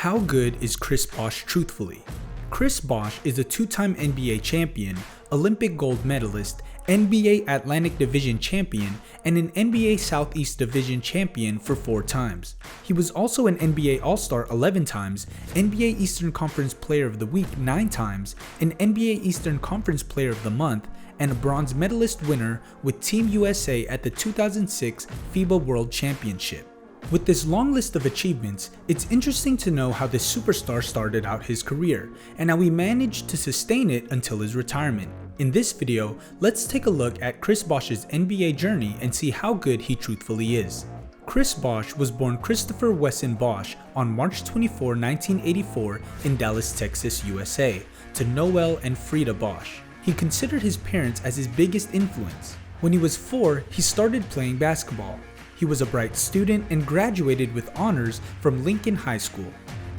How good is Chris Bosh truthfully? Chris Bosh is a two-time NBA champion, Olympic gold medalist, NBA Atlantic Division champion, and an NBA Southeast Division champion for 4 times. He was also an NBA All-Star 11 times, NBA Eastern Conference Player of the Week 9 times, an NBA Eastern Conference Player of the Month, and a bronze medalist winner with Team USA at the 2006 FIBA World Championship. With this long list of achievements, it's interesting to know how this superstar started out his career, and how he managed to sustain it until his retirement. In this video, let's take a look at Chris Bosh's NBA journey and see how good he truthfully is. Chris Bosh was born Christopher Wesson Bosh on March 24, 1984 in Dallas, Texas, USA, to Noel and Frida Bosh. He considered his parents as his biggest influence. When he was 4, he started playing basketball. He was a bright student and graduated with honors from Lincoln High School.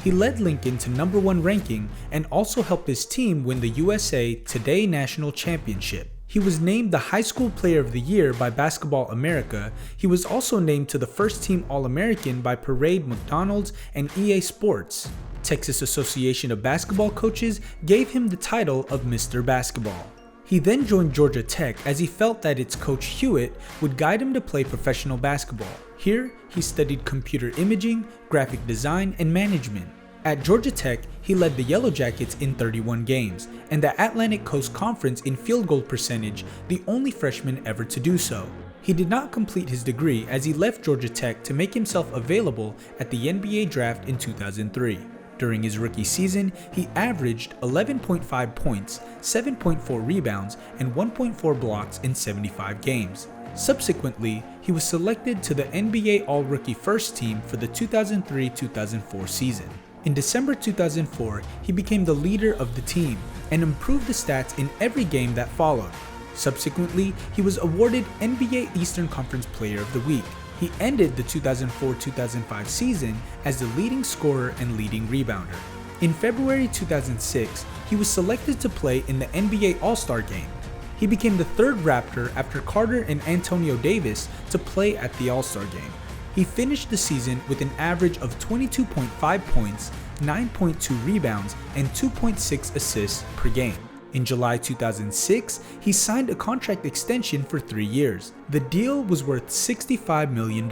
He led Lincoln to #1 ranking and also helped his team win the USA Today National Championship. He was named the High School Player of the Year by Basketball America. He was also named to the First Team All-American by Parade McDonald's and EA Sports. Texas Association of Basketball Coaches gave him the title of Mr. Basketball. He then joined Georgia Tech as he felt that its coach Hewitt would guide him to play professional basketball. Here, he studied computer imaging, graphic design, and management. At Georgia Tech, he led the Yellow Jackets in 31 games, and the Atlantic Coast Conference in field goal percentage, the only freshman ever to do so. He did not complete his degree as he left Georgia Tech to make himself available at the NBA draft in 2003. During his rookie season, he averaged 11.5 points, 7.4 rebounds, and 1.4 blocks in 75 games. Subsequently, he was selected to the NBA All-Rookie First Team for the 2003-2004 season. In December 2004, he became the leader of the team and improved the stats in every game that followed. Subsequently, he was awarded NBA Eastern Conference Player of the Week. He ended the 2004-2005 season as the leading scorer and leading rebounder. In February 2006, he was selected to play in the NBA All-Star Game. He became the 3rd Raptor after Carter and Antonio Davis to play at the All-Star Game. He finished the season with an average of 22.5 points, 9.2 rebounds, and 2.6 assists per game. In July 2006, he signed a contract extension for 3 years. The deal was worth $65 million.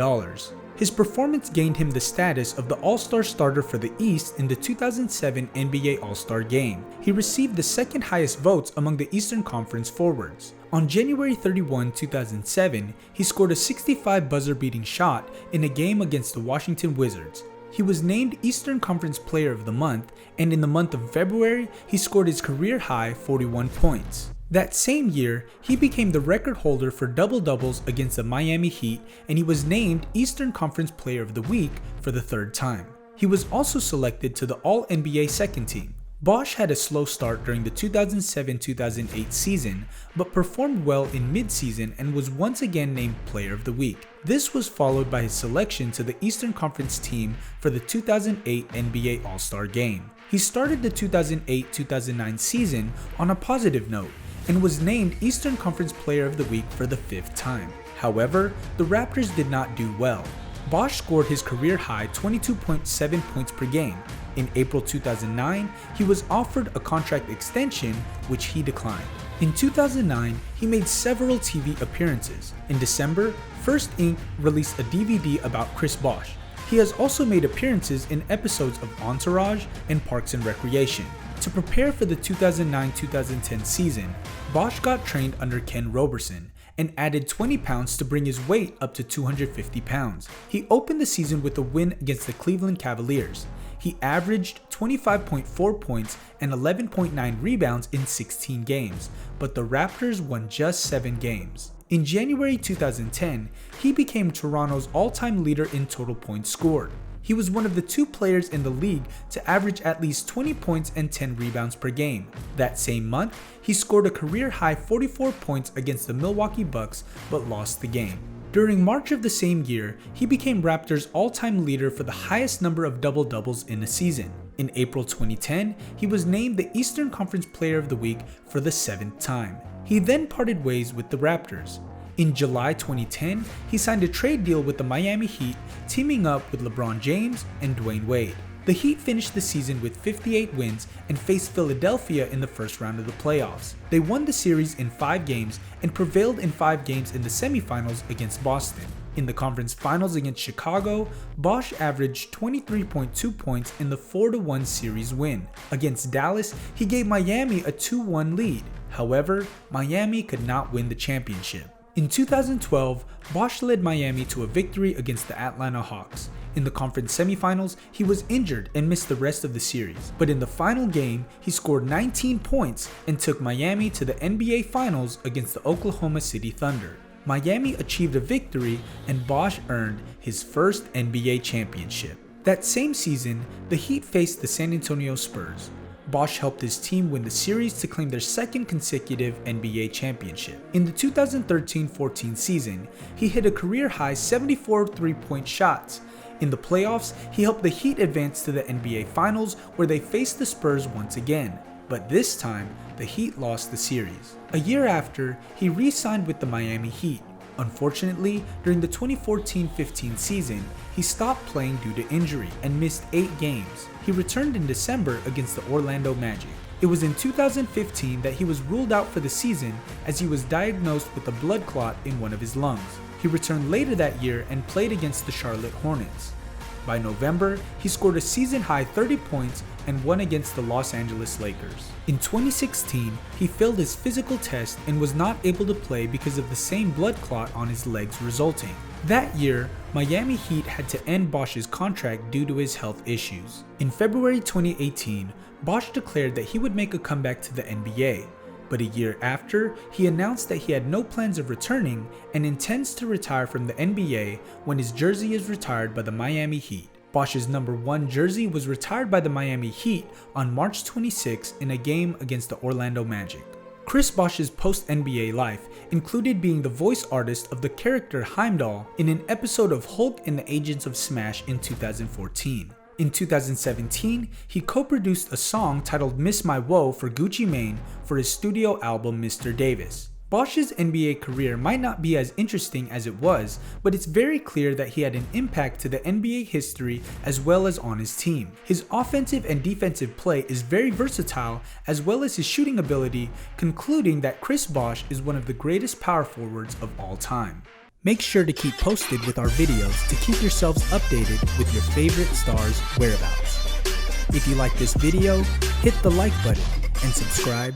His performance gained him the status of the All-Star starter for the East in the 2007 NBA All-Star Game. He received the 2nd highest votes among the Eastern Conference forwards. On January 31, 2007, he scored a 65 buzzer-beating shot in a game against the Washington Wizards. He was named Eastern Conference Player of the Month, and in the month of February, he scored his career-high 41 points. That same year, he became the record holder for double-doubles against the Miami Heat, and he was named Eastern Conference Player of the Week for the 3rd time. He was also selected to the All-NBA Second Team. Bosh had a slow start during the 2007-2008 season, but performed well in mid-season and was once again named Player of the Week. This was followed by his selection to the Eastern Conference team for the 2008 NBA All-Star Game. He started the 2008-2009 season on a positive note and was named Eastern Conference Player of the Week for the 5th time. However, the Raptors did not do well. Bosh scored his career-high 22.7 points per game. In April 2009, he was offered a contract extension, which he declined. In 2009, he made several TV appearances. In December, First Ink released a DVD about Chris Bosh. He has also made appearances in episodes of Entourage and Parks and Recreation. To prepare for the 2009-2010 season, Bosh got trained under Ken Roberson and added 20 pounds to bring his weight up to 250 pounds. He opened the season with a win against the Cleveland Cavaliers. He averaged 25.4 points and 11.9 rebounds in 16 games, but the Raptors won just 7 games. In January 2010, he became Toronto's all-time leader in total points scored. He was one of the 2 players in the league to average at least 20 points and 10 rebounds per game. That same month, he scored a career-high 44 points against the Milwaukee Bucks but lost the game. During March of the same year, he became Raptors' all-time leader for the highest number of double-doubles in a season. In April 2010, he was named the Eastern Conference Player of the Week for the 7th time. He then parted ways with the Raptors. In July 2010, he signed a trade deal with the Miami Heat, teaming up with LeBron James and Dwyane Wade. The Heat finished the season with 58 wins and faced Philadelphia in the first round of the playoffs. They won the series in 5 games and prevailed in 5 games in the semifinals against Boston. In the conference finals against Chicago, Bosh averaged 23.2 points in the 4-1 series win. Against Dallas, he gave Miami a 2-1 lead. However, Miami could not win the championship. In 2012, Bosh led Miami to a victory against the Atlanta Hawks. In the conference semifinals, he was injured and missed the rest of the series. But in the final game, he scored 19 points and took Miami to the NBA Finals against the Oklahoma City Thunder. Miami achieved a victory and Bosh earned his first NBA championship. That same season, the Heat faced the San Antonio Spurs. Bosh helped his team win the series to claim their second consecutive NBA championship. In the 2013-14 season, he hit a career-high 74 three-point shots. In the playoffs, he helped the Heat advance to the NBA Finals where they faced the Spurs once again. But this time, the Heat lost the series. A year after, he re-signed with the Miami Heat. Unfortunately, during the 2014-15 season, he stopped playing due to injury and missed 8 games. He returned in December against the Orlando Magic. It was in 2015 that he was ruled out for the season as he was diagnosed with a blood clot in one of his lungs. He returned later that year and played against the Charlotte Hornets. By November, he scored a season-high 30 points and won against the Los Angeles Lakers. In 2016, he failed his physical test and was not able to play because of the same blood clot on his legs resulting. That year, Miami Heat had to end Bosh's contract due to his health issues. In February 2018, Bosh declared that he would make a comeback to the NBA. But a year after, he announced that he had no plans of returning and intends to retire from the NBA when his jersey is retired by the Miami Heat. Bosh's number 1 jersey was retired by the Miami Heat on March 26 in a game against the Orlando Magic. Chris Bosh's post-NBA life included being the voice artist of the character Heimdall in an episode of Hulk and the Agents of Smash in 2014. In 2017, he co-produced a song titled Miss My Woe for Gucci Mane for his studio album Mr. Davis. Bosh's NBA career might not be as interesting as it was, but it's very clear that he had an impact to the NBA history as well as on his team. His offensive and defensive play is very versatile as well as his shooting ability, concluding that Chris Bosh is one of the greatest power forwards of all time. Make sure to keep posted with our videos to keep yourselves updated with your favorite stars' whereabouts. If you like this video, hit the like button and subscribe.